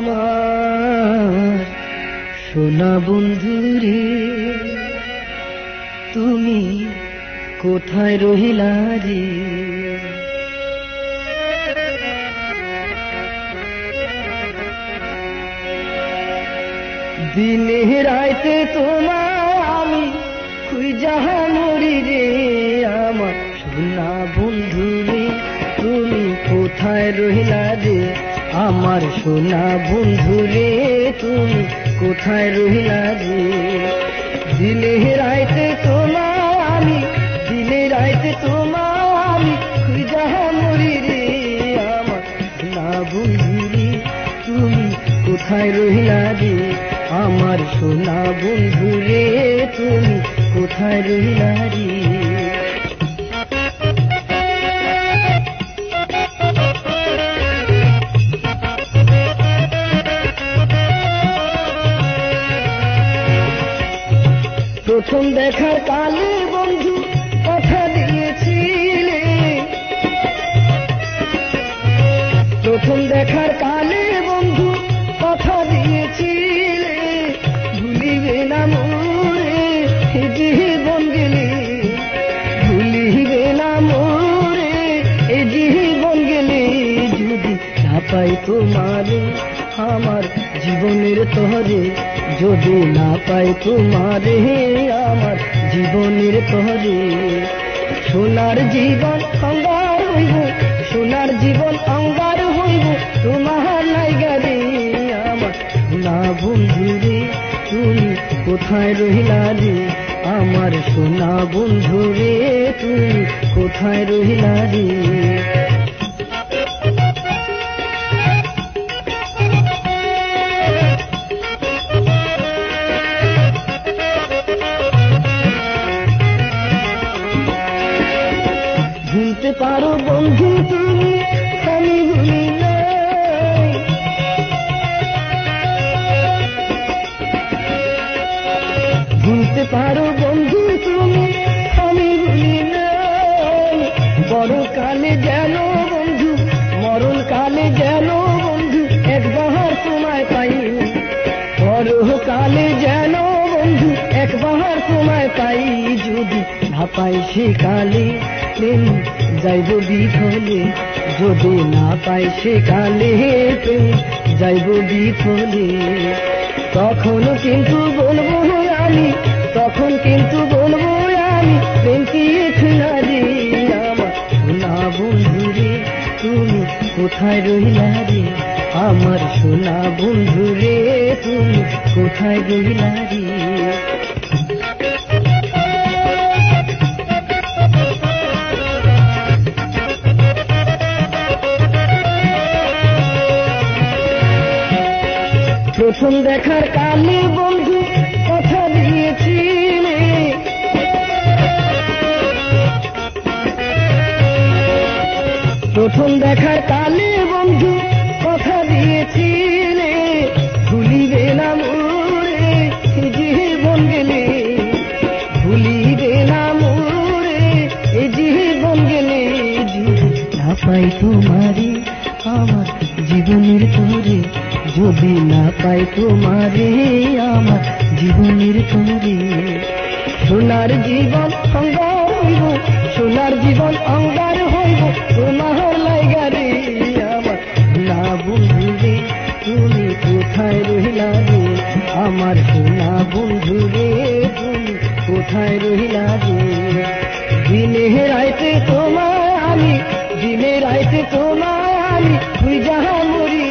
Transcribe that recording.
আমার সোনা বন্ধু রে, তুমি কোথায় রহিলা রে? দিনে রাইতে তোমার আমি খুঁজা মরি রে, আমার সোনা বন্ধু রে, তুমি কোথায় রহিলা রে? আমার সোনা বন্ধু রে, তুমি কোথায় রহিলা রে? দিনে রাইতে তোমার আমি, দিনে রাইতে তোমার আমি খুঁজা মরি রে, আমার সোনা বন্ধু রে, তুমি কোথায় রহিলা রে? আমার সোনা বন্ধু রে, তুমি কোথায় রহিলা রে? প্রথম দেখার কালে বন্ধু কথা দিয়েছিলে, প্রথম দেখার কালে বন্ধু কথা দিয়েছিলে, ভুলিবে না মোরে জীবন গেলে, ভুলিবে না মোরে জীবন গেলে, যদি না পাই তোমারে আমার জীবনের তরে, যদি না পাই তোমারে আমার জীবনের তরে। সোনার জীবন অঙ্গার হইব, সোনার জীবন অঙ্গার হইব তোমার নাইগা রে, আমার সোনা বন্ধু রে, তুমি কোথায় রহিলা রে? আমার সোনা বন্ধু রে, তুমি কোথায় রহিলা রে? ভুলতে পারো বন্ধু তুমি, আমি ভুলি নাই, ভুলতে পারো বন্ধু তুমি, আমি ভুলি নাই, বড় কালে যেন বন্ধু, মরণ কালে যেন বন্ধু একবার তোমায় পাই, বড় কালে যেন বন্ধু একবার তোমায় পাই, যদি না পাই সে কালে প্রেম যাইব বিফলে, যদি না পাই সে কালে প্রেম যাইব বিফলে। তখন কিন্তু বলবো আমি, তখন কিন্তু বলবো আমি, প্রেম কি খুলা রে? আমার সোনা বন্ধু রে, তুমি কোথায় রহিলা রে? আমার সোনা বন্ধু রে, তুমি কোথায় রহিলা রে? প্রথম দেখার কালে বন্ধু কথা দিয়েছিলে, প্রথম দেখার কালে বন্ধু কথা দিয়েছিলে, ভুলিবে না মোরে জীবন গেলে, ভুলিবে না মোরে জীবন গেলে, যদি না পাই তোমারে আমার জীবনের তরে, যদি না পাই তোমারে আমার জীবনের তরে। সোনার জীবন অঙ্গার হইব, সোনার জীবন অঙ্গার হইব তোমার লাইগা রে, আমার সোনা বন্ধু রে, তুমি কোথায় রহিলা রে? আমার সোনা বন্ধু রে, তুমি কোথায় রহিলা রে? দিনে রাইতে তোমায় আমি, দিনে রাইতে তোমায় আমি খুঁজা মরি